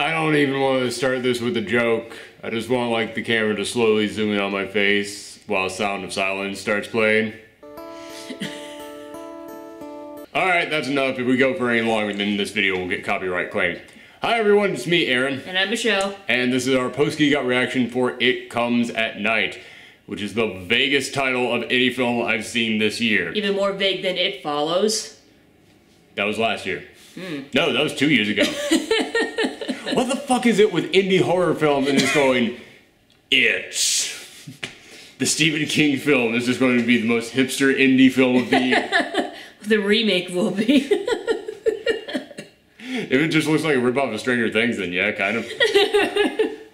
I don't even want to start this with a joke. I just want like the camera to slowly zoom in on my face while Sound of Silence starts playing. Alright, that's enough. If we go for any longer, then this video will get copyright claimed. Hi everyone, it's me, Aaron. And I'm Michelle. And this is our post-Geekout reaction for It Comes at Night, which is the vaguest title of any film I've seen this year. Even more vague than It Follows. That was last year. No, that was 2 years ago. What the fuck is it with indie horror films and it's going, It's. The Stephen King film is just going to be the most hipster indie film of the year. The remake will be. If it just looks like a ripoff of Stranger Things, then yeah, kind of.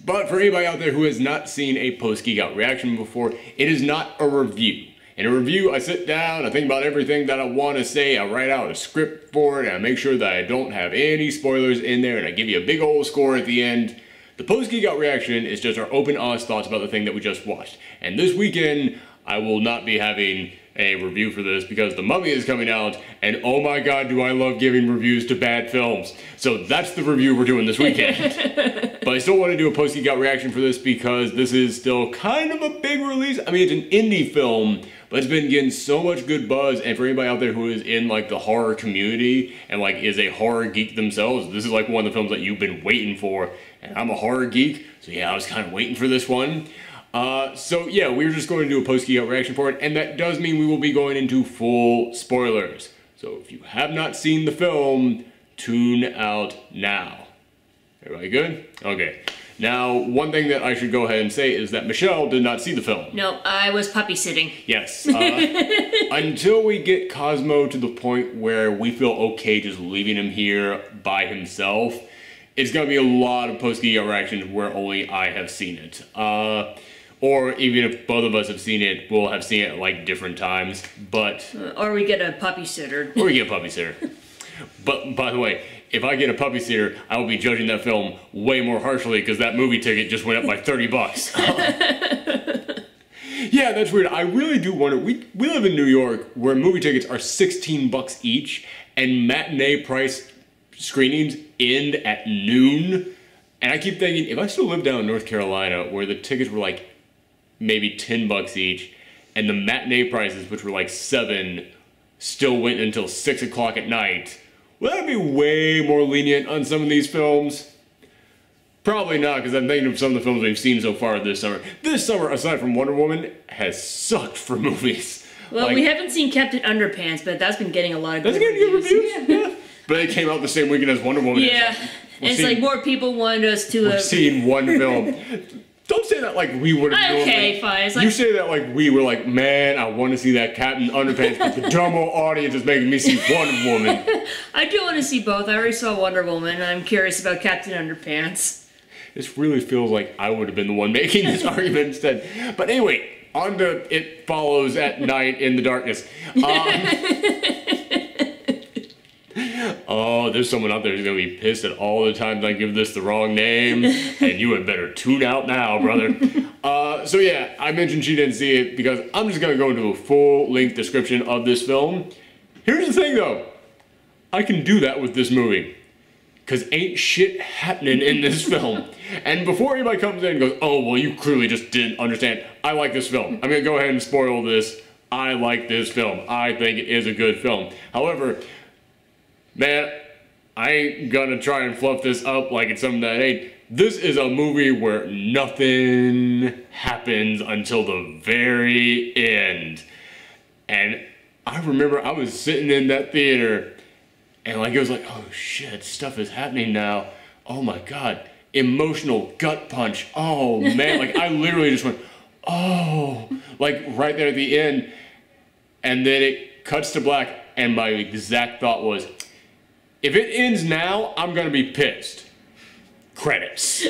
But for anybody out there who has not seen a post-Geekout reaction before, it is not a review. In a review, I sit down, I think about everything that I want to say, I write out a script for it, and I make sure that I don't have any spoilers in there, and I give you a big old score at the end. The post-Geekout reaction is just our open, honest thoughts about the thing that we just watched. And this weekend, I will not be having a review for this because The Mummy is coming out, and oh my god, do I love giving reviews to bad films. So that's the review we're doing this weekend. But I still want to do a post-Geekout reaction for this because this is still kind of a big release. I mean, it's an indie film, but it's been getting so much good buzz, and for anybody out there who is in like the horror community and like is a horror geek themselves, this is like one of the films that you've been waiting for, and I'm a horror geek, so yeah, I was kind of waiting for this one. So yeah, we're just going to do a post-Geekout reaction for it, and that does mean we will be going into full spoilers. So if you have not seen the film, tune out now. Everybody good? Okay. Now, one thing that I should go ahead and say is that Michelle did not see the film. No, I was puppy sitting. Yes. Until we get Cosmo to the point where we feel okay just leaving him here by himself, it's going to be a lot of post-Geekout reactions where only I have seen it. Or even if both of us have seen it, we'll have seen it at like different times, but... Or we get a puppy sitter. Or we get a puppy sitter. But, by the way, if I get a puppy sitter, I will be judging that film way more harshly because that movie ticket just went up by 30 bucks. Yeah, that's weird. I really do wonder. We live in New York where movie tickets are 16 bucks each, and matinee price screenings end at noon. And I keep thinking, if I still lived down in North Carolina where the tickets were like maybe 10 bucks each, and the matinee prices, which were like 7, still went until 6 o'clock at night, would I be way more lenient on some of these films? Probably not, because I'm thinking of some of the films we've seen so far this summer. This summer, aside from Wonder Woman, has sucked for movies. Well, like, we haven't seen Captain Underpants, but that's been getting a lot of good reviews. That's getting good reviews? Yeah. But it came out the same weekend as Wonder Woman. Yeah. And it's like more people wanted us to... We're seeing one film. Don't say that like we would have. Okay, fine. It's like, you say that like we were like, man, I want to see that Captain Underpants, but the dumbo audience is making me see Wonder Woman. I do want to see both. I already saw Wonder Woman, and I'm curious about Captain Underpants. This really feels like I would have been the one making this argument instead. But anyway, on to It Follows at Night in the Darkness. Oh, there's someone out there who's going to be pissed at all the times I give this the wrong name, and you had better tune out now, brother. So yeah, I mentioned she didn't see it because I'm just going to go into a full-length description of this film. Here's the thing, though. I can do that with this movie, because ain't shit happening in this film. And before anybody comes in and goes, oh, well, you clearly just didn't understand, I like this film. I'm going to go ahead and spoil this. I like this film. I think it is a good film. However... man, I ain't gonna try and fluff this up like it's something that ain't. This is a movie where nothing happens until the very end. And I remember I was sitting in that theater and like it was like, oh shit, stuff is happening now. Oh my god. Emotional gut punch. Oh man, like I literally just went, oh, like right there at the end. And then it cuts to black and my exact thought was, if it ends now, I'm gonna be pissed. Credits.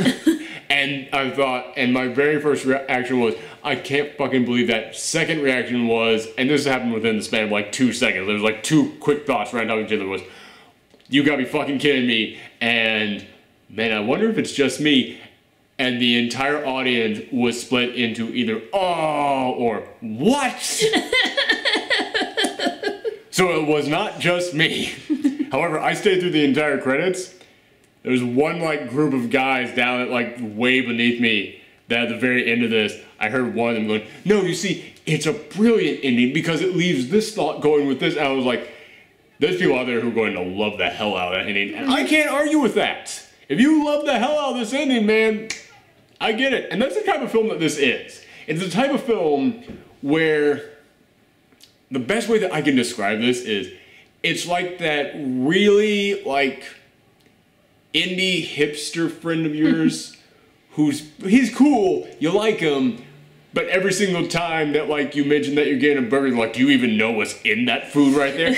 And I thought, and my very first reaction was, I can't fucking believe that. Second reaction was, and this happened within the span of like 2 seconds. There was like 2 quick thoughts right on each other was, you gotta be fucking kidding me. And man, I wonder if it's just me. And the entire audience was split into either, oh, or what? So it was not just me. However, I stayed through the entire credits. There's one like group of guys down at like way beneath me that at the very end of this, I heard one of them going, no, you see, it's a brilliant ending because it leaves this thought going with this. And I was like, there's people out there who are going to love the hell out of that ending. And I can't argue with that. If you love the hell out of this ending, man, I get it. And that's the type of film that this is. It's the type of film where the best way that I can describe this is it's like that really like indie hipster friend of yours he's cool, you like him, but every single time that like you mention that you're getting a burger, like, do you even know what's in that food right there?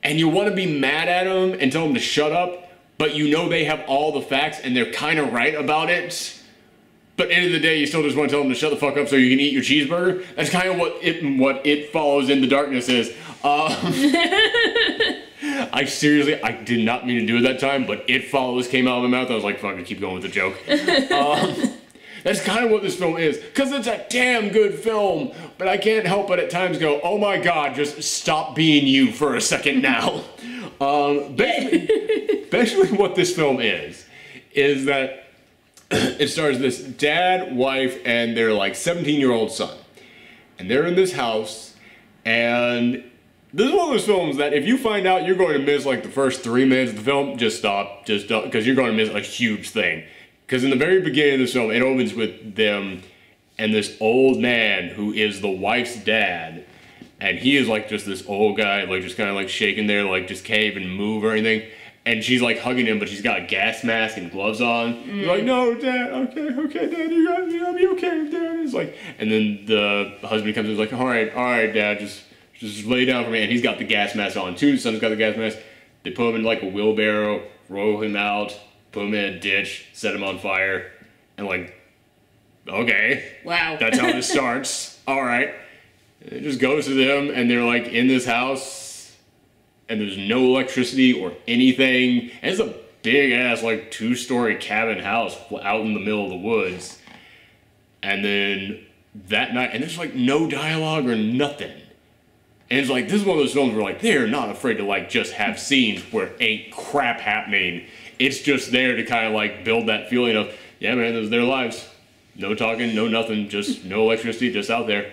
And you want to be mad at him and tell him to shut up, but you know they have all the facts and they're kind of right about it. But at the end of the day, you still just want to tell them to shut the fuck up so you can eat your cheeseburger. That's kind of what it follows in the darkness is. I seriously, I did not mean to do it that time, but It Follows came out of my mouth. I was like, fuck it, keep going with the joke. That's kind of what this film is, because it's a damn good film, but I can't help but at times go, oh my god, just stop being you for a second now. Basically what this film is that it stars this dad, wife, and their like 17-year-old son. And they're in this house, and this is one of those films that if you find out you're going to miss like the first 3 minutes of the film, just stop, because you're going to miss a huge thing. Because in the very beginning of this film, it opens with them and this old man who is the wife's dad, and he is like just this old guy, like just kind of like shaking there, like just can't even move or anything. And she's like hugging him, but she's got a gas mask and gloves on. He's like, no, Dad, okay, Dad, you gotta be okay, Dad. It's like, and then the husband comes in and is like, all right, Dad, just lay down for me. And he's got the gas mask on too. The son's got the gas mask. They put him in like a wheelbarrow, roll him out, put him in a ditch, set him on fire, and like, okay. Wow. That's how this starts. All right. And it just goes to them, and they're like in this house, and there's no electricity or anything. And it's a big ass like 2-story cabin house out in the middle of the woods. And then that night, and there's like no dialogue or nothing. And it's like, this is one of those films where like, they're not afraid to like just have scenes where ain't crap happening. It's just there to kind of like build that feeling of, yeah man, those are their lives. No talking, no nothing, just no electricity, just out there.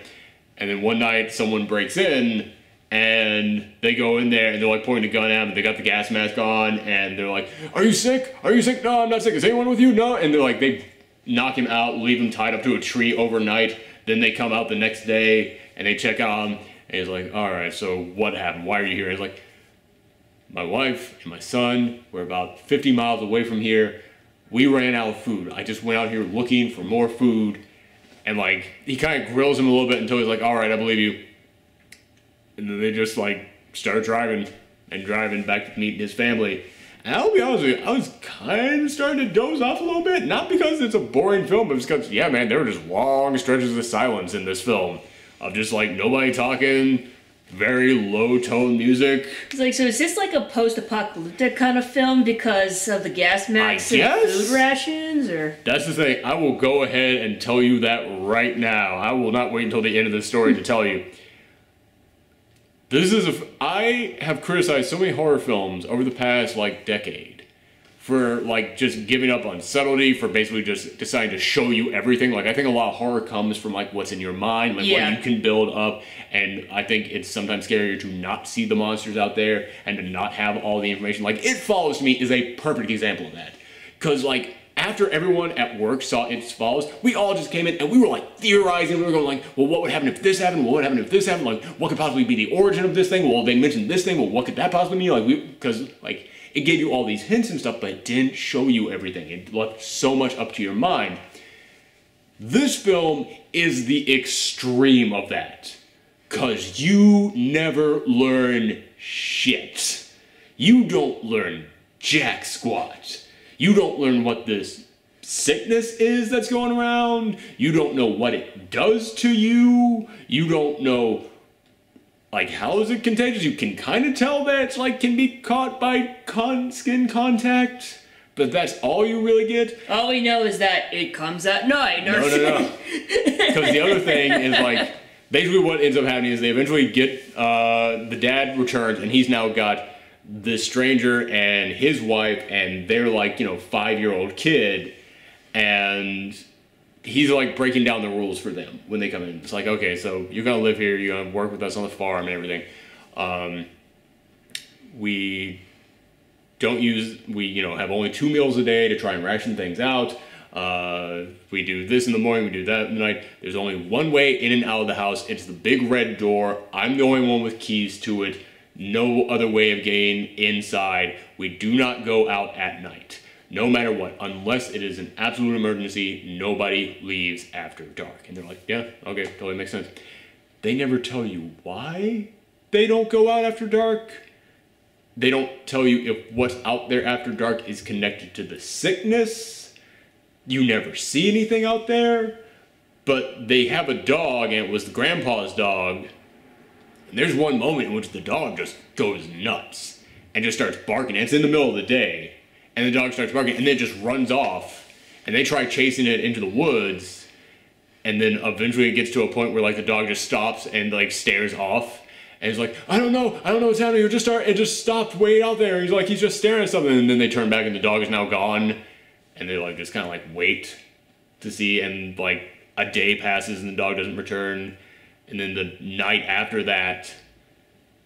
And then one night someone breaks in and they go in there and they're like pointing a gun at him, and they got the gas mask on, and they're like, are you sick? Are you sick? No, I'm not sick. Is anyone with you? No. And they're like, they knock him out, leave him tied up to a tree overnight. Then they come out the next day and they check on him, and he's like, all right, so what happened? Why are you here? And he's like, my wife and my son were about 50 miles away from here. We ran out of food. I just went out here looking for more food. And like, he kind of grills him a little bit until he's like, all right, I believe you. And then they just like start driving back to meet his family. And I'll be honest with you, I was kind of starting to doze off a little bit. Not because it's a boring film, but because, yeah man, there were just long stretches of silence in this film. Of just like nobody talking, very low tone music. It's like, so is this like a post-apocalyptic kind of film because of the gas masks and food rations, or? That's the thing. I will go ahead and tell you that right now. I will not wait until the end of the story to tell you. I have criticized so many horror films over the past like decade for like just giving up on subtlety, for basically just deciding to show you everything. Like, I think a lot of horror comes from like what's in your mind, like what you can build up, and I think it's sometimes scarier to not see the monsters out there and to not have all the information. Like, It Follows Me is a perfect example of that. Because like, after everyone at work saw It Follows, we all just came in and we were like theorizing. We were going like, well, what would happen if this happened? What would happen if this happened? Like, what could possibly be the origin of this thing? Well, they mentioned this thing. Well, what could that possibly mean? Like, because like, it gave you all these hints and stuff, but it didn't show you everything. It left so much up to your mind. This film is the extreme of that. Because you never learn shit. You don't learn jack squat. You don't learn what this sickness is that's going around. You don't know what it does to you. You don't know, like, how is it contagious? You can kind of tell that it's like can be caught by skin contact, but that's all you really get. All we know is that it comes at night. No. Because the other thing is like, basically what ends up happening is they eventually get, the dad returns, and he's now got this stranger and his wife and their, like, 5-year-old kid, and he's like breaking down the rules for them when they come in. It's like, okay, so you're gonna live here, you're gonna work with us on the farm and everything. We have only 2 meals a day to try and ration things out. We do this in the morning, we do that in the night. There's only one way in and out of the house. It's the big red door. I'm the only one with keys to it. No other way of getting inside. We do not go out at night. No matter what, unless it is an absolute emergency, nobody leaves after dark. And they're like, yeah, okay, totally makes sense. They never tell you why they don't go out after dark. They don't tell you if what's out there after dark is connected to the sickness. You never see anything out there. But they have a dog, and it was the grandpa's dog. And there's one moment in which the dog just goes nuts and just starts barking. And it's in the middle of the day. And the dog starts barking, and then it just runs off. And they try chasing it into the woods. And then eventually it gets to a point where, like, the dog just stops and, like, stares off. And he's like, I don't know what's happening. It just stopped way out there. He's just staring at something. And then they turn back, and the dog is now gone. And they, like, just kind of, like, wait to see. And, like, a day passes, and the dog doesn't return. And then the night after that,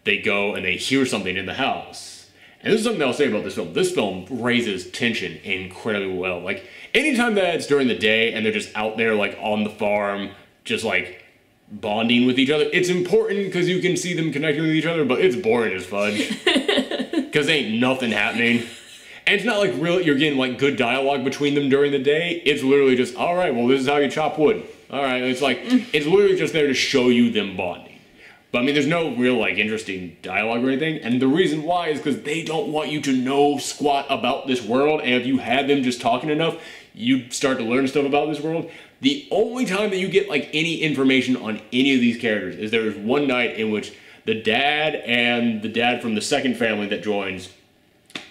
they go and they hear something in the house. And this is something I'll say about this film. This film raises tension incredibly well. Like, anytime that it's during the day and they're just out there, like, on the farm, just, like, bonding with each other, it's important because you can see them connecting with each other, but it's boring as fudge. Because ain't nothing happening. And it's not like really you're getting, like, good dialogue between them during the day. It's literally just, all right, well, this is how you chop wood. All right, it's like, it's literally just there to show you them bonding. But I mean, there's no real, like, interesting dialogue or anything. And the reason why is because they don't want you to know squat about this world. And if you had them just talking enough, you'd start to learn stuff about this world. The only time that you get, like, any information on any of these characters is there was one night in which the dad and the dad from the second family that joins,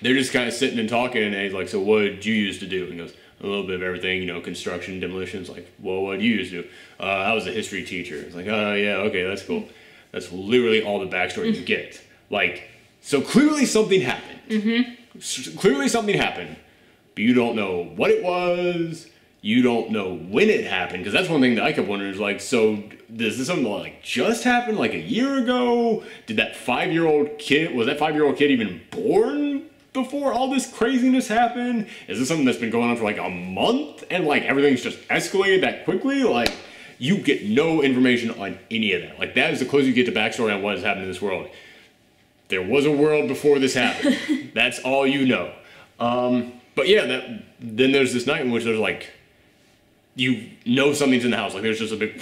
they're just kind of sitting and talking. And he's like, so what did you used to do? And he goes, a little bit of everything, construction, demolitions. Like, well, what did you used to do? I was a history teacher. It's like, oh, yeah, okay, that's cool. That's literally all the backstory you get. Like, so clearly something happened. Mm-hmm. Clearly something happened, but you don't know what it was. You don't know when it happened, because that's one thing that I kept wondering is, like, so does this something that, like, just happened, like, a year ago? Did that 5-year-old kid, was that 5-year-old kid even born before all this craziness happened? Is this something that's been going on for, like, a month, and, like, everything's just escalated that quickly? Like, you get no information on any of that. Like, that is the closest you get to backstory on what has happened in this world. There was a world before this happened. That's all you know. But yeah, then there's this night in which there's, like, something's in the house. Like, there's just a big,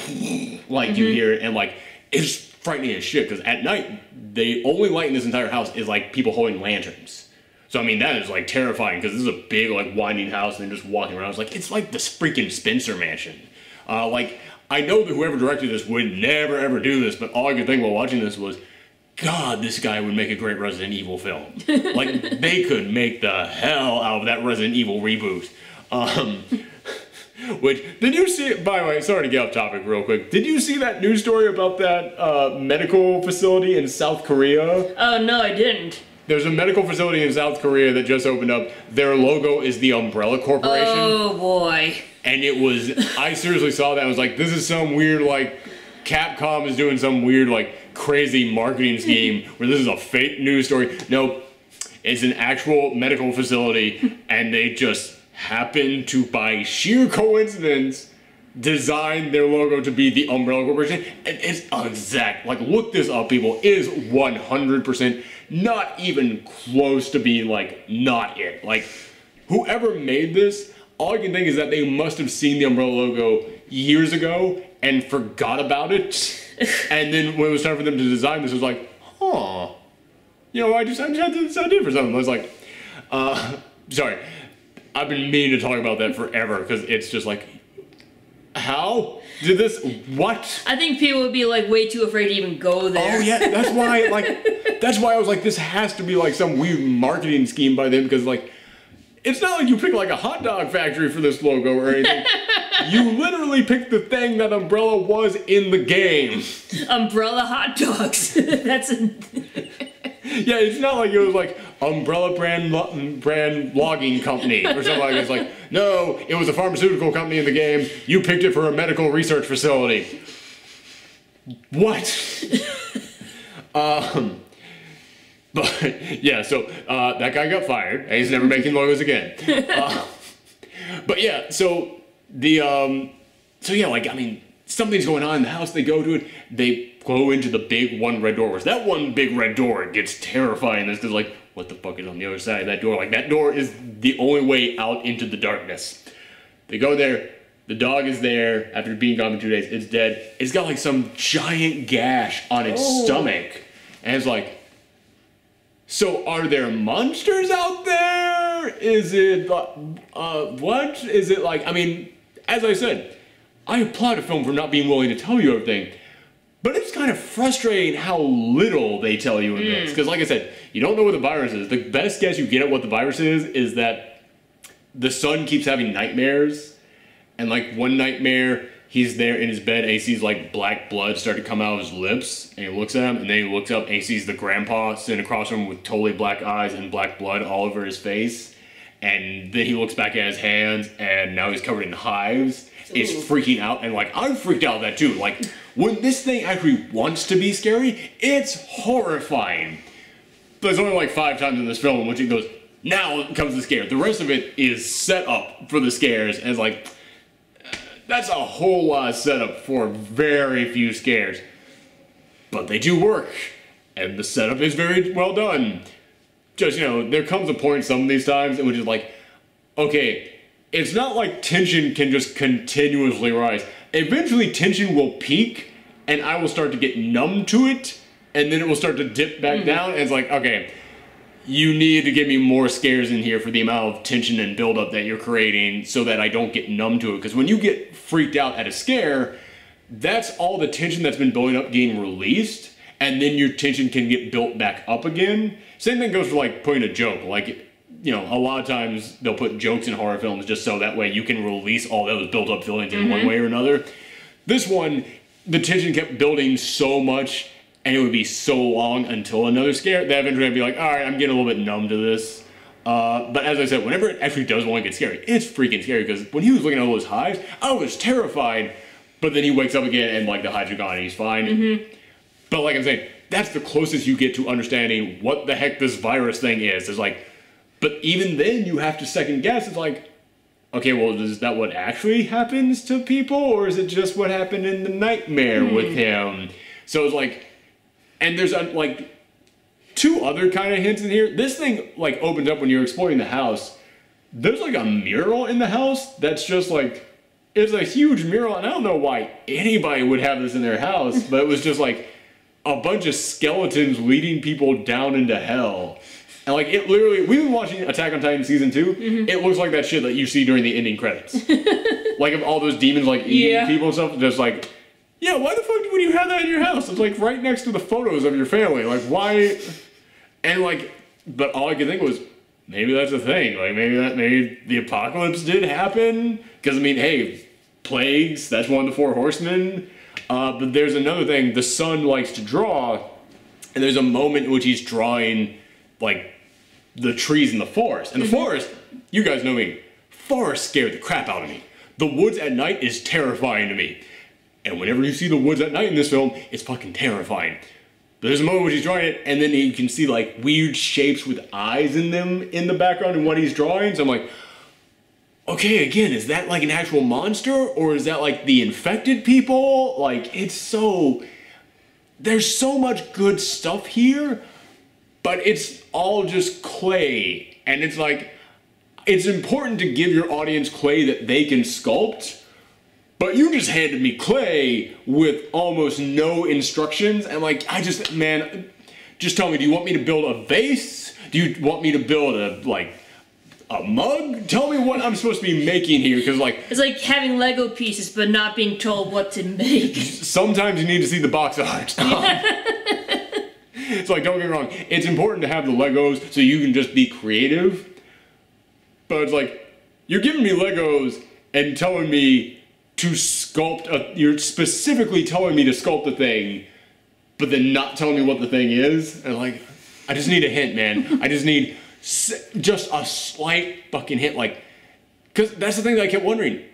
like, you hear it, and, like, it's frightening as shit, because at night, the only light in this entire house is, like, people holding lanterns. So, I mean, that is, like, terrifying, because this is a big, like, winding house, and they're just walking around. It's like the freaking Spencer Mansion. Like, I know that whoever directed this would never, ever do this, but all I could think while watching this was, God, this guy would make a great Resident Evil film. Like, they could make the hell out of that Resident Evil reboot. Did you see, by the way, sorry to get off topic real quick, did you see that news story about that medical facility in South Korea? Oh, no, I didn't. There's a medical facility in South Korea that just opened up. Their logo is the Umbrella Corporation. Oh, boy. And it was, I seriously saw that. I was like, this is some weird, like, Capcom is doing some weird, like, crazy marketing scheme where this is a fake news story. Nope. It's an actual medical facility, and they just happen to, by sheer coincidence, design their logo to be the Umbrella Corporation. And it's exact. Like, look this up, people. It is 100% not even close to being, like, not it. Like, whoever made this, all I can think is that they must have seen the Umbrella logo years ago and forgot about it. And then when it was time for them to design this, it was like, huh. I just had this idea for something. I was like, sorry. I've been meaning to talk about that forever, because it's just like, how did this, what? I think people would be, like, way too afraid to even go there. Oh yeah, that's why I was like, this has to be, like, some weird marketing scheme by them, because, like, it's not like you pick, like, a hot dog factory for this logo or anything. You literally picked the thing that Umbrella was in the game. Umbrella hot dogs. That's a... Yeah, it's not like it was like Umbrella brand logging company or something like that. It's like, no, it was a pharmaceutical company in the game. You picked it for a medical research facility. What? But yeah, so that guy got fired, and he's never making logos again. But yeah, so something's going on in the house. They go to it. They go into the big one red door. That one big red door gets terrifying. Because like, what the fuck is on the other side of that door? Like, that door is the only way out into the darkness. They go there. The dog is there after being gone for 2 days. It's dead. It's got like some giant gash on its stomach. And it's like, so are there monsters out there? Is it, what? Is it like, I mean, as I said, I applaud a film for not being willing to tell you everything. But it's kind of frustrating how little they tell you in this. Because like I said, you don't know what the virus is. The best guess you get at what the virus is that the son keeps having nightmares. And like one nightmare, he's there in his bed and he sees like black blood start to come out of his lips. And he looks at him and then he looks up and he sees the grandpa sitting across from him with totally black eyes and black blood all over his face. And then he looks back at his hands and now he's covered in hives. Is freaking out, and like I'm freaked out at that too. Like when this thing actually wants to be scary, it's horrifying. But there's only like 5 times in this film in which it goes, now comes the scare. The rest of it is set up for the scares, and it's like that's a whole lot of setup for very few scares. But they do work, and the setup is very well done. Just, there comes a point some of these times in which it's like, okay, it's not like tension can just continuously rise. Eventually tension will peak and I will start to get numb to it and then it will start to dip back down and it's like, okay, you need to give me more scares in here for the amount of tension and buildup that you're creating so that I don't get numb to it. Because when you get freaked out at a scare, that's all the tension that's been building up getting released and then your tension can get built back up again. Same thing goes for like putting a joke. Like, a lot of times they'll put jokes in horror films just so that way you can release all those built-up feelings in one way or another. This one, the tension kept building so much, and it would be so long until another scare that eventually I'd be like, all right, I'm getting a little bit numb to this. But as I said, whenever it actually does want to get scary, it's freaking scary, because when he was looking at all those hives, I was terrified, but then he wakes up again and like the hives are gone and he's fine. But like I'm saying, that's the closest you get to understanding what the heck this virus thing is. It's like, but even then, you have to second guess. It's like, okay, well, is that what actually happens to people? Or is it just what happened in the nightmare with him? So it's like, and there's like 2 other kind of hints in here. This thing like opens up when you're exploring the house. There's like a mural in the house that's just like, it's a huge mural. And I don't know why anybody would have this in their house. But it was just like a bunch of skeletons leading people down into hell. And like it literally, we've been watching Attack on Titan season 2. It looks like that shit that you see during the ending credits. Like of all those demons like eating people and stuff. Just like, yeah, why the fuck would you have that in your house? It's like right next to the photos of your family. Like why? And like, but all I could think was maybe that's a thing. Like maybe the apocalypse did happen. Because I mean, hey, plagues. That's one of the 4 horsemen. But there's another thing. The son likes to draw, and there's a moment in which he's drawing like the trees in the forest. And the forest, you guys know me, forest scared the crap out of me. The woods at night is terrifying to me. And whenever you see the woods at night in this film, it's fucking terrifying. But there's a moment when he's drawing it, and then you can see like weird shapes with eyes in them in the background in what he's drawing. So I'm like, okay, again, is that like an actual monster? Or is that like the infected people? Like, it's so... There's so much good stuff here, but it's all just clay. And it's like, it's important to give your audience clay that they can sculpt, but you just handed me clay with almost no instructions. And like, man, just tell me, do you want me to build a vase? Do you want me to build a mug? Tell me what I'm supposed to be making here, because like... It's like having Lego pieces, but not being told what to make. Sometimes you need to see the box art. It's like, don't get me wrong, it's important to have the Legos so you can just be creative, but it's like, you're giving me Legos and telling me to sculpt you're specifically telling me to sculpt a thing, but then not telling me what the thing is, and like, I just need a hint, man. I just need just a slight fucking hint, like, because that's the thing that I kept wondering.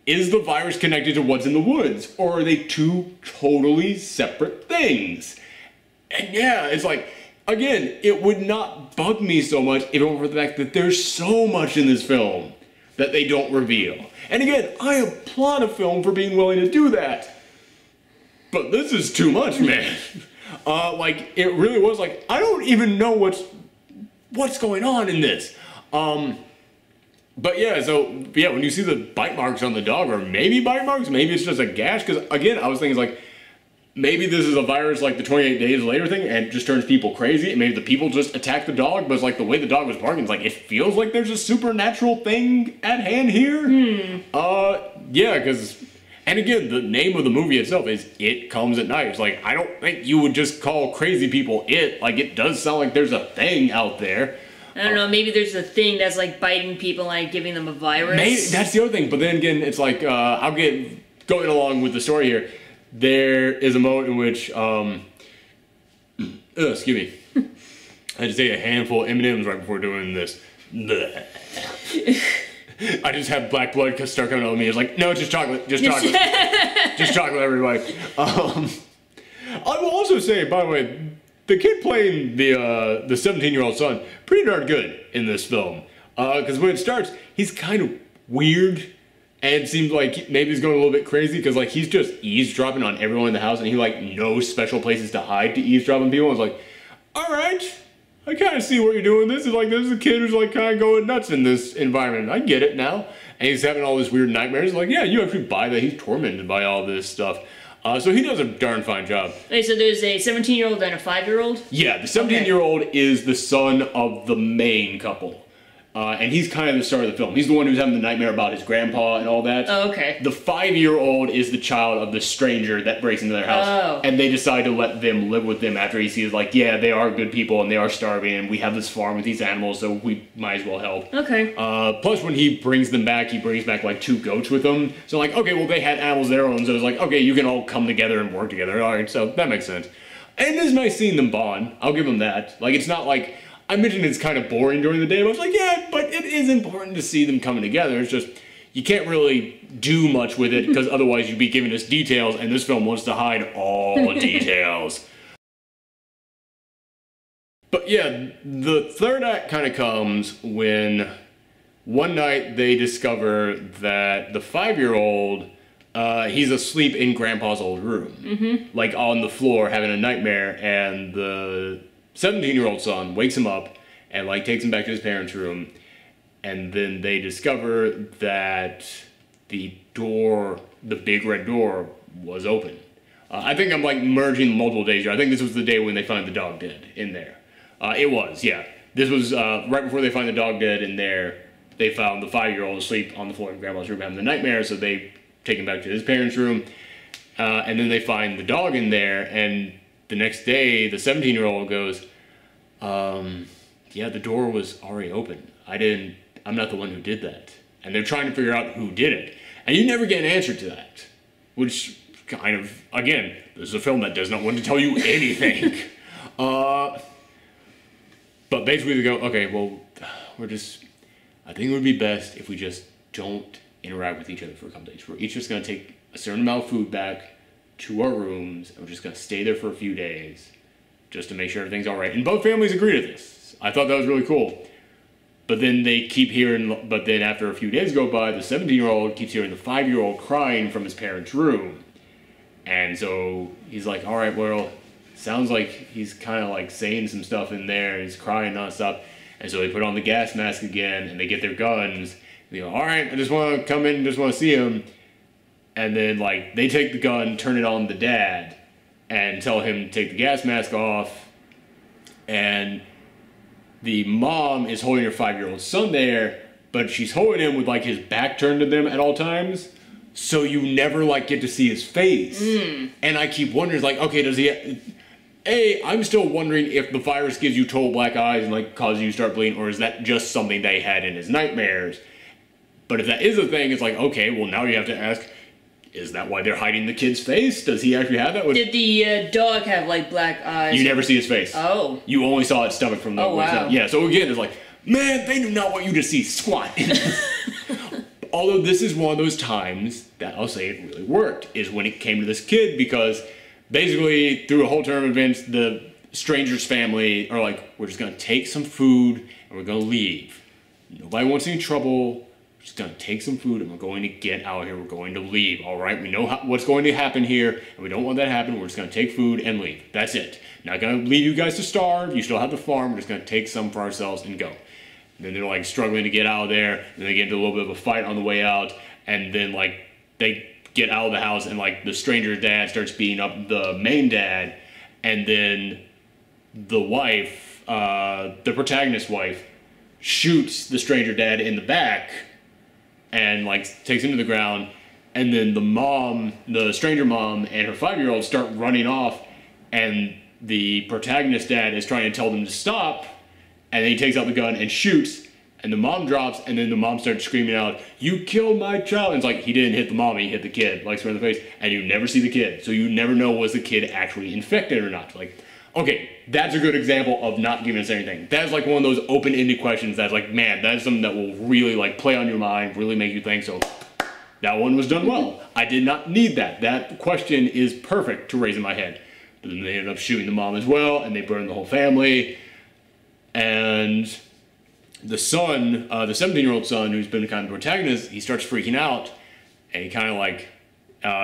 Is the virus connected to what's in the woods? Or are they two totally separate things? And yeah, it's like, again, it would not bug me so much if it weren't for the fact that there's so much in this film that they don't reveal. And again, I applaud a film for being willing to do that. But this is too much, man. Like, it really was like, I don't even know what's going on in this. But yeah, so, yeah, when you see the bite marks on the dog, or maybe bite marks, maybe it's just a gash, because, again, I was thinking, like, maybe this is a virus like the 28 days later thing, and it just turns people crazy, and maybe the people just attack the dog, but it's like the way the dog was barking, it's like, it feels like there's a supernatural thing at hand here. Yeah, because, and again, the name of the movie itself is It Comes at Night. It's like, I don't think you would just call crazy people it. Like, it does sound like there's a thing out there. I don't know, maybe there's a thing that's like biting people, like giving them a virus. Maybe, that's the other thing, but then again, it's like, I'll get going along with the story here. There is a moment in which, excuse me, I just ate a handful of M&M's right before doing this. I just have black blood start coming out of me. It's like, no, just chocolate, just chocolate, just chocolate, everybody. I will also say, by the way, the kid playing the 17-year-old son, pretty darn good in this film. Because when it starts, he's kind of weird, and it seems like maybe he's going a little bit crazy, because like he's just eavesdropping on everyone in the house, and he like knows special places to hide to eavesdrop on people. I was like, all right, I kind of see what you're doing. This is a kid who's like kind of going nuts in this environment. I get it now. And he's having all these weird nightmares. Like, yeah, you actually buy that. He's tormented by all this stuff. So he does a darn fine job. Okay, so there's a 17-year-old and a 5-year-old? Yeah, the 17-year-old is the son of the main couple. And he's kind of the star of the film. He's the one who's having the nightmare about his grandpa and all that. Oh, okay. The 5-year-old is the child of the stranger that breaks into their house. Oh. And they decide to let them live with them after he sees, like, yeah, they are good people and they are starving and we have this farm with these animals, so we might as well help. Okay. Plus, when he brings them back, he brings back, like, 2 goats with them. So, like, okay, well, they had animals of their own, so it's like, okay, you can all come together and work together. All right, so that makes sense. And it's nice seeing them bond. I'll give them that. Like, it's not like... I mentioned it's kind of boring during the day, but I was like, yeah, but it is important to see them coming together. It's just, you can't really do much with it, because otherwise you'd be giving us details, and this film wants to hide all details. But yeah, the third act kind of comes when one night they discover that the 5-year-old, he's asleep in Grandpa's old room. Like on the floor having a nightmare, and the 17-year-old son wakes him up and like takes him back to his parents' room, and then they discover that the door, the big red door, was open. I think I'm like merging multiple days here. I think this was the day when they find the dog dead in there. It was, yeah. This was right before they find the dog dead in there. They found the 5-year-old asleep on the floor in Grandma's room having the nightmare, so they take him back to his parents' room. And then they find the dog in there, and the next day, the 17-year-old goes, yeah, the door was already open. I'm not the one who did that. And they're trying to figure out who did it. And you never get an answer to that. Which kind of, again, this is a film that does not want to tell you anything. But basically they go, okay, well, I think it would be best if we just don't interact with each other for a couple days. We're each just going to take a certain amount of food back to our rooms, and we're just going to stay there for a few days just to make sure everything's all right. And both families agree to this. I thought that was really cool. But then they keep hearing, but then after a few days go by, the 17-year-old keeps hearing the 5-year-old crying from his parents' room. And so he's like, all right, well, sounds like he's kind of like saying some stuff in there, and he's crying nonstop. And so they put on the gas mask again, and they get their guns. They go, all right, I just want to come in, just want to see him. And then, like, they take the gun, turn it on the dad, and tell him to take the gas mask off. And the mom is holding her 5-year-old son there, but she's holding him with, like, his back turned to them at all times. So you never, like, get to see his face. And I keep wondering, like, okay, does he... I'm still wondering if the virus gives you total black eyes and, like, causes you to start bleeding, or is that just something they had in his nightmares? But if that is a thing, it's like, okay, well, now you have to ask, Is that why they're hiding the kid's face? Does he actually have that? Did the dog have, like, black eyes? You never see his face. Oh. You only saw its stomach from the waist down. Yeah, so again, it's like, man, they do not want you to see squat. Although this is one of those times that I'll say it really worked, is when it came to this kid, because basically through a whole turn of events, the stranger's family are like, we're just going to take some food and we're going to leave. Nobody wants any trouble. We're just going to take some food and we're going to get out of here. We're going to leave, all right? We know what's going to happen here, and we don't want that to happen. We're just going to take food and leave. That's it. Not going to leave you guys to starve. You still have the farm. We're just going to take some for ourselves and go. And then they're like struggling to get out of there, and they get into a little bit of a fight on the way out, and then like they get out of the house, and like the stranger's dad starts beating up the main dad, and then the wife, the protagonist's wife, shoots the stranger dad in the back and like takes him to the ground, and then the mom, the stranger mom, and her 5-year-old start running off, and the protagonist's dad is trying to tell them to stop, and then he takes out the gun and shoots, and the mom drops, and then the mom starts screaming out, "You killed my child!" And it's like, he didn't hit the mom, he hit the kid, like square in the face, and you never see the kid, so you never know was the kid actually infected or not. Like, okay, that's a good example of not giving us anything. That's like one of those open-ended questions that's like, man, that is something that will really like play on your mind, really make you think. So that one was done well. I did not need that. That question is perfect to raise in my head. But then they ended up shooting the mom as well, and they burned the whole family. And the son, the 17-year-old son, who's been kind of the protagonist, he starts freaking out, and he kind of like,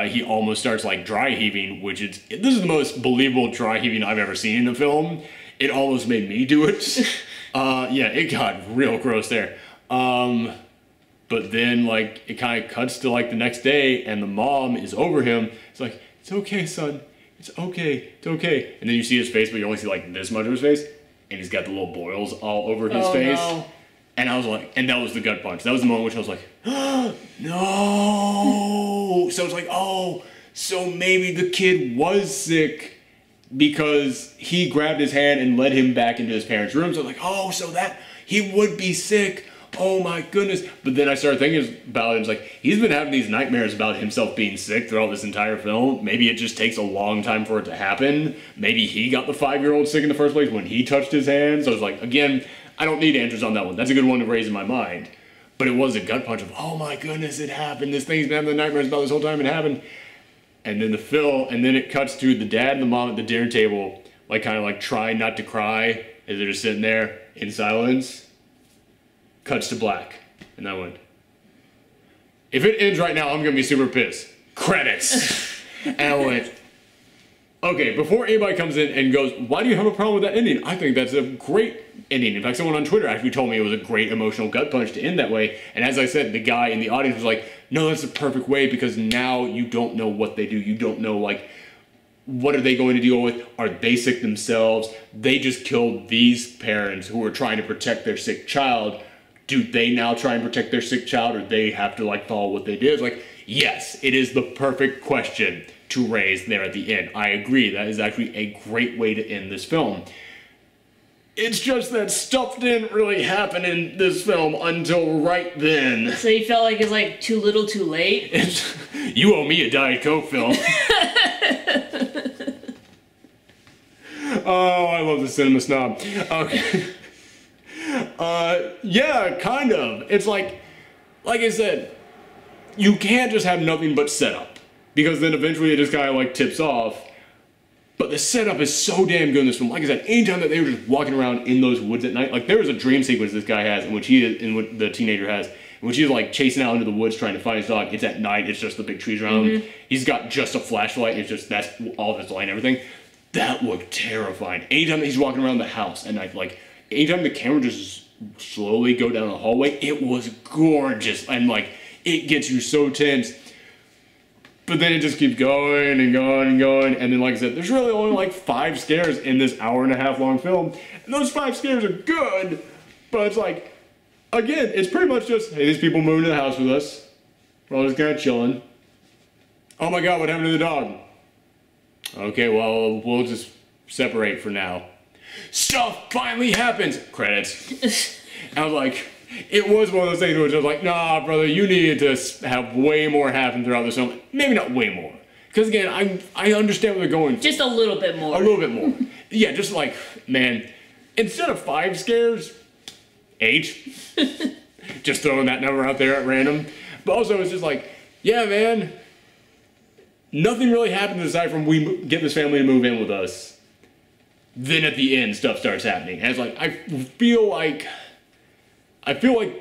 he almost starts like dry heaving, which this is the most believable dry heaving I've ever seen in a film. It almost made me do it. Yeah, it got real gross there. But then like it kind of cuts to like the next day, and the mom is over him. It's like, "It's okay, son. It's okay. It's okay." And then you see his face, but you only see like this much of his face, and he's got the little boils all over his face. No. And I was like, and that was the gut punch. That was the moment which I was like, oh, no. So it's like, oh, so maybe the kid was sick because he grabbed his hand and led him back into his parents' room. So I was like, oh, so that he would be sick. Oh my goodness. But then I started thinking about it. It's like, he's been having these nightmares about himself being sick throughout this entire film. Maybe it just takes a long time for it to happen. Maybe he got the 5-year-old sick in the first place when he touched his hand. So it's like, again, I don't need answers on that one. That's a good one to raise in my mind. But it was a gut punch of, oh my goodness, it happened. This thing's been having the nightmares about this whole time. It happened. And then and then it cuts to the dad and the mom at the dinner table, like kind of like trying not to cry as they're just sitting there in silence. Cuts to black. And I went, if it ends right now, I'm going to be super pissed. Credits. And I went, okay, before anybody comes in and goes, why do you have a problem with that ending? I think that's a great ending. In fact, someone on Twitter actually told me it was a great emotional gut punch to end that way. And as I said, the guy in the audience was like, no, that's the perfect way, because now you don't know what they do. You don't know, like, what are they going to deal with? Are they sick themselves? They just killed these parents who were trying to protect their sick child. Do they now try and protect their sick child, or they have to, like, follow what they did? It's like, yes, it is the perfect question to raise there at the end. I agree. That is actually a great way to end this film. It's just that stuff didn't really happen in this film until right then. So you felt like it's like too little too late? You owe me a Diet Coke film. Oh, I love the cinema snob. Okay. Yeah, kind of. It's like I said, you can't just have nothing but setup, because then eventually it just kind of like tips off. But the setup is so damn good in this film. Like I said, anytime that they were just walking around in those woods at night, like there was a dream sequence this guy has, in which the teenager has, in which he's like chasing out into the woods trying to find his dog. It's at night. It's just the big trees around him. He's got just a flashlight. It's just, that's all of his light and everything. That looked terrifying. Anytime that he's walking around the house at night, like anytime the camera just slowly go down the hallway, it was gorgeous. And like, it gets you so tense. But then it just keeps going and going and going. And then, like I said, there's really only like 5 scares in this hour-and-a-half long film. And those 5 scares are good. But it's like, again, it's pretty much just, hey, these people moving to the house with us. We're all just kind of chilling. Oh my God, what happened to the dog? Okay, well, we'll just separate for now. Stuff finally happens. Credits. And I was like, It was one of those things where it was like, nah, brother, you needed to have way more happen throughout this film. Maybe not way more. Because again, I understand what they're going for. Just a little bit more. A little bit more. Yeah, just like, man, instead of 5 scares, 8. Just throwing that number out there at random. But also, it's just like, yeah, man, nothing really happens aside from we get this family to move in with us. Then at the end, stuff starts happening. And it's like, I feel like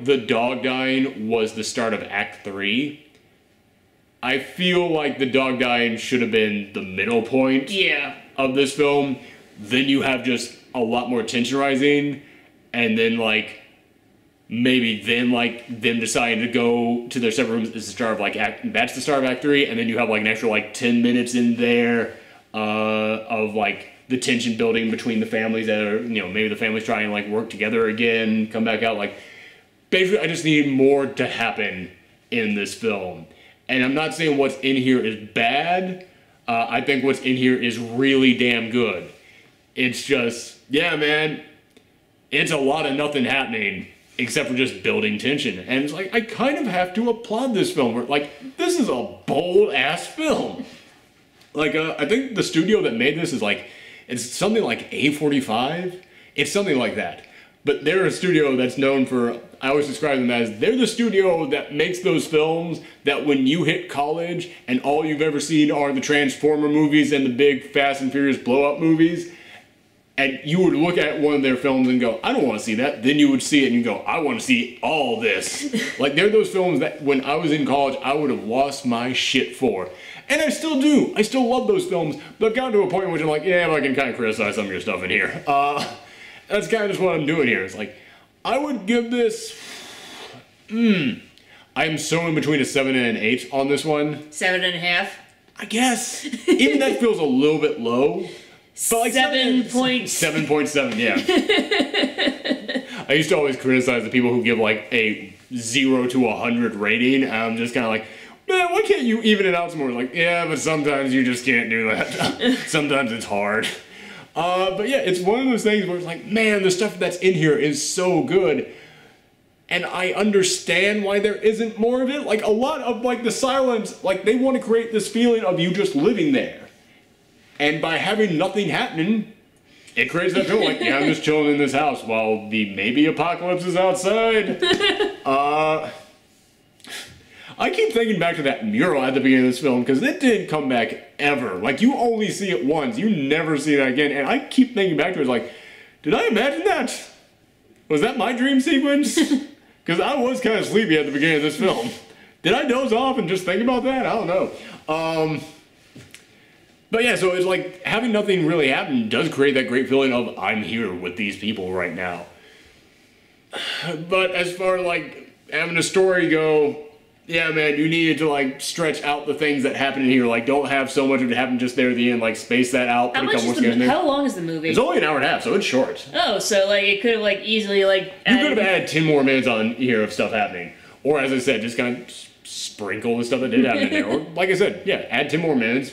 the dog dying was the start of Act 3. I feel like the dog dying should have been the middle point of this film. Then you have just a lot more tension rising, and then like maybe then like them deciding to go to their separate rooms is the start of like that's the start of Act 3, and then you have like an extra like 10 minutes in there of like the tension building between the families that are, you know, maybe the families trying to like work together again, come back out. Like basically I just need more to happen in this film. And I'm not saying what's in here is bad. I think what's in here is really damn good. It's just, yeah, man, it's a lot of nothing happening except for just building tension. And it's like, I kind of have to applaud this film. Like, this is a bold-ass film. Like, I think the studio that made this is like, it's something like A45. It's something like that. But they're a studio that's known for, I always describe them as, they're the studio that makes those films that when you hit college and all you've ever seen are the Transformer movies and the big Fast and Furious blow-up movies, and you would look at one of their films and go, I don't want to see that. Then you would see it and you go, I want to see all this. Like, they're those films that when I was in college, I would have lost my shit for. And I still do. I still love those films. But I've gotten to a point in which I'm like, yeah, I can kind of criticize some of your stuff in here. That's kind of just what I'm doing here. It's like, I would give this, I'm so in between a 7 and an 8 on this one. 7.5? I guess. Even that feels a little bit low. But like 7.7, yeah. I used to always criticize the people who give like a 0 to 100 rating. And I'm just kind of like, man, why can't you even it out some more? Like, yeah, but sometimes you just can't do that. Sometimes it's hard. But yeah, it's one of those things where it's like, man, the stuff that's in here is so good. And I understand why there isn't more of it. Like, a lot of, like, the silence, like, they want to create this feeling of you just living there. And by having nothing happening, it creates that feeling like, yeah, I'm just chilling in this house while the maybe apocalypse is outside. I keep thinking back to that mural at the beginning of this film, because it didn't come back ever. Like, you only see it once. You never see it again. And I keep thinking back to it, like, did I imagine that? Was that my dream sequence? Because I was kind of sleepy at the beginning of this film. Did I doze off and just think about that? I don't know. But yeah, so it's like, having nothing really happen does create that great feeling of, I'm here with these people right now. But as far as, like, having a story go, yeah, man, you needed to, like, stretch out the things that happen in here. Like, don't have so much of it happen just there at the end. Like, space that out. How long is the movie? It's only an hour and a half, so it's short. Oh, so, like, it could have, like, easily, like... You could have added 10 more minutes on here of stuff happening. Or, as I said, just kind of sprinkle the stuff that did happen in there. Or, like I said, yeah, add 10 more minutes.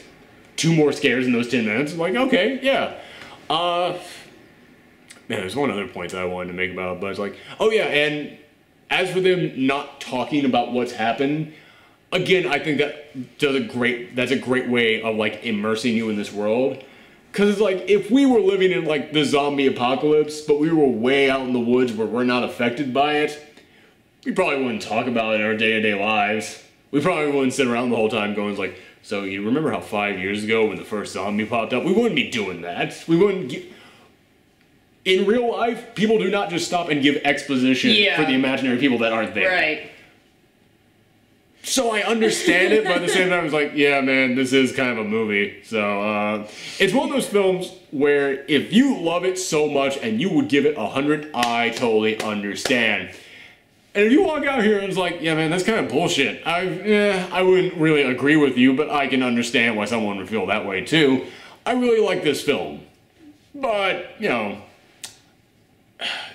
2 more scares in those 10 minutes. Like, okay, yeah. Man, there's one other point that I wanted to make about it, but it's like, oh yeah, and as for them not talking about what's happened, again, I think that's a great way of like immersing you in this world. Cause it's like, if we were living in like the zombie apocalypse, but we were way out in the woods where we're not affected by it, we probably wouldn't talk about it in our day-to-day lives. We probably wouldn't sit around the whole time going like, so you remember how 5 years ago when the first zombie popped up? We wouldn't be doing that. We wouldn't in real life, people do not just stop and give exposition for the imaginary people that aren't there. Right. So I understand it, but at the same time, it's like, yeah, man, this is kind of a movie. So it's one of those films where if you love it so much and you would give it 100, I totally understand. And if you walk out here and it's like, yeah, man, that's kind of bullshit. I wouldn't really agree with you, but I can understand why someone would feel that way too. I really like this film. But, you know,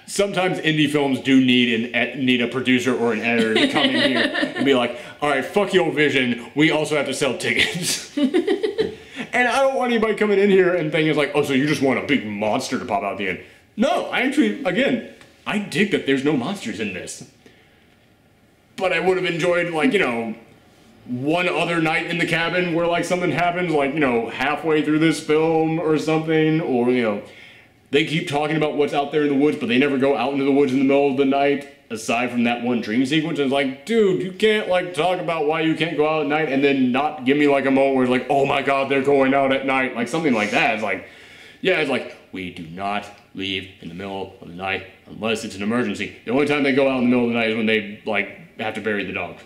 sometimes indie films do need a producer or an editor to come in here and be like, all right, fuck your vision. We also have to sell tickets. And I don't want anybody coming in here and thinking it's like, oh, so you just want a big monster to pop out at the end. No, I actually, again, I dig that there's no monsters in this. but I would have enjoyed, like, you know, one other night in the cabin where, like, something happens, like, you know, halfway through this film or something, or, you know, they keep talking about what's out there in the woods, but they never go out into the woods in the middle of the night, aside from that one dream sequence. And it's like, dude, you can't, like, talk about why you can't go out at night and then not give me, like, a moment where it's like, oh my god, they're going out at night. Like, something like that. It's like, yeah, it's like, we do not leave in the middle of the night unless it's an emergency. The only time they go out in the middle of the night is when they, like, have to bury the dog.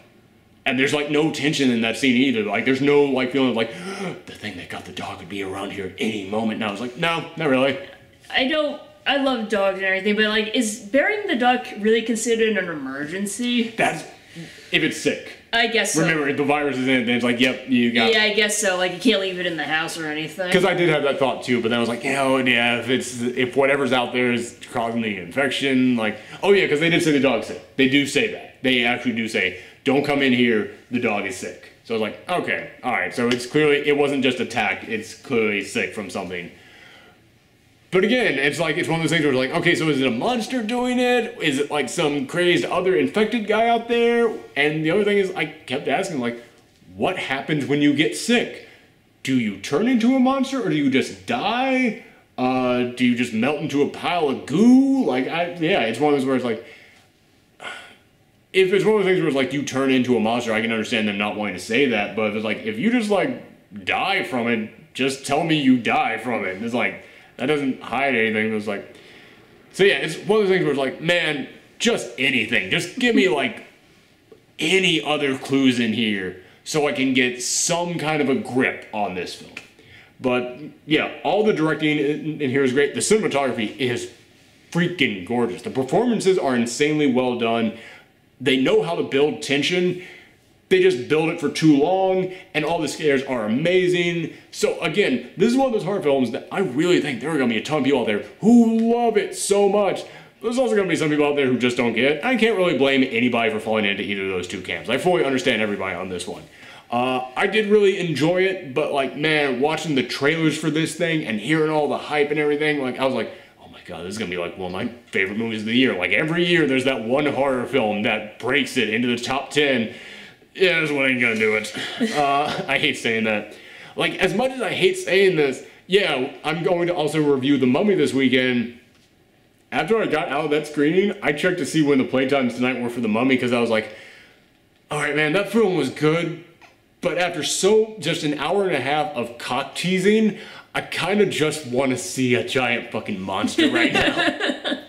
And there's, like, no tension in that scene either. Like, there's no, like, feeling of, like, the thing that got the dog would be around here at any moment. And I was like, no, not really. I love dogs and everything, but, like, is burying the dog really considered an emergency? That's, if it's sick. I guess so. Remember, the virus is in it, then it's like, yep, you got it. Yeah, I guess so. Like, you can't leave it in the house or anything. Because I did have that thought, too, but then I was like, you know, yeah, if whatever's out there is causing the infection, like, oh, yeah, because they did say the dog's sick. They do say that. They actually do say, don't come in here, the dog is sick. So I was like, okay, all right, so it's clearly, it wasn't just attacked, it's clearly sick from something. But again, it's like, it's one of those things where it's like, okay, so is it a monster doing it? Is it like some crazed other infected guy out there? And the other thing is, I kept asking, like, what happens when you get sick? Do you turn into a monster or do you just die? Do you just melt into a pile of goo? Like, yeah, it's one of those where it's like, if it's one of those things where it's like you turn into a monster, I can understand them not wanting to say that, but it's like, if you just like die from it, just tell me you die from it. It's like, that doesn't hide anything. It's like, so yeah, it's one of those things where it's like, man, just anything. Just give me like any other clues in here so I can get some kind of a grip on this film. But yeah, all the directing in here is great. The cinematography is freaking gorgeous. The performances are insanely well done. They know how to build tension. They just build it for too long, and all the scares are amazing. So again, this is one of those horror films that I really think there are going to be a ton of people out there who love it so much. There's also going to be some people out there who just don't get it. I can't really blame anybody for falling into either of those two camps. I fully understand everybody on this one. I did really enjoy it, but like, man, watching the trailers for this thing and hearing all the hype and everything, like, I was like, oh my god, this is going to be like one of my favorite movies of the year. Like, every year there's that one horror film that breaks it into the top 10. Yeah, this one ain't gonna do it. I hate saying that. Like, as much as I hate saying this, yeah, I'm going to also review The Mummy this weekend. After I got out of that screening, I checked to see when the playtimes tonight were for The Mummy, because I was like, alright man, that film was good, but after just an hour and a half of cock teasing, I kind of just want to see a giant fucking monster right now.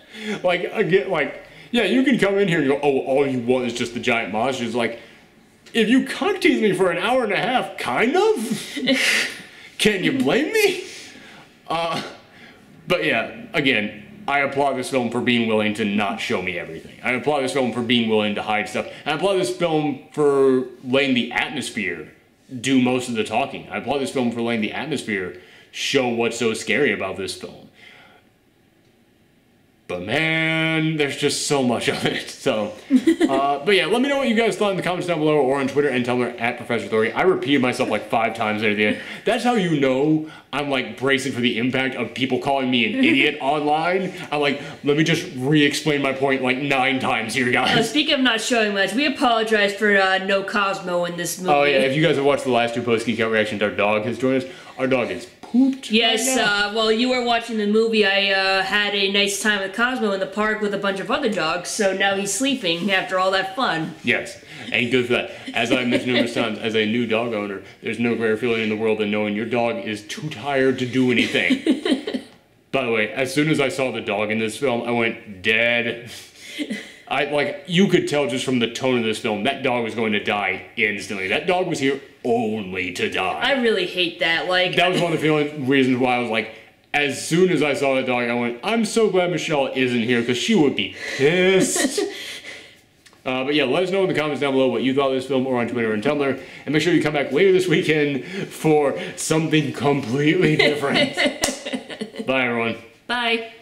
Like, again, like, yeah, you can come in here and go, oh, all you want is just the giant monsters. Like, if you cock tease me for an hour and a half, kind of, can you blame me? But yeah, again, I applaud this film for being willing to not show me everything. I applaud this film for being willing to hide stuff. I applaud this film for letting the atmosphere do most of the talking. I applaud this film for letting the atmosphere show what's so scary about this film. But man, there's just so much of it. So, but yeah, let me know what you guys thought in the comments down below or on Twitter and Tumblr at Professor Thori. I repeated myself like 5 times there at the end. That's how you know I'm like bracing for the impact of people calling me an idiot online. I'm like, let me just re-explain my point like 9 times here, guys. Speaking of not showing much, we apologize for no Cosmo in this movie. Oh yeah, if you guys have watched the last 2 post-Geekout reactions, our dog has joined us. Our dog is pooped. Yes, right while you were watching the movie, I had a nice time with Cosmo in the park with a bunch of other dogs, so now he's sleeping after all that fun. Yes, and good for that. As I've mentioned numerous times, as a new dog owner, there's no greater feeling in the world than knowing your dog is too tired to do anything. By the way, as soon as I saw the dog in this film, I went, dead. You could tell just from the tone of this film, that dog was going to die instantly. That dog was here only to die. I really hate that. Like, that was one of the reasons why I was like, as soon as I saw that dog, I went, I'm so glad Michelle isn't here, because she would be pissed. But yeah, let us know in the comments down below what you thought of this film or on Twitter and Tumblr. And make sure you come back later this weekend for something completely different. Bye, everyone. Bye.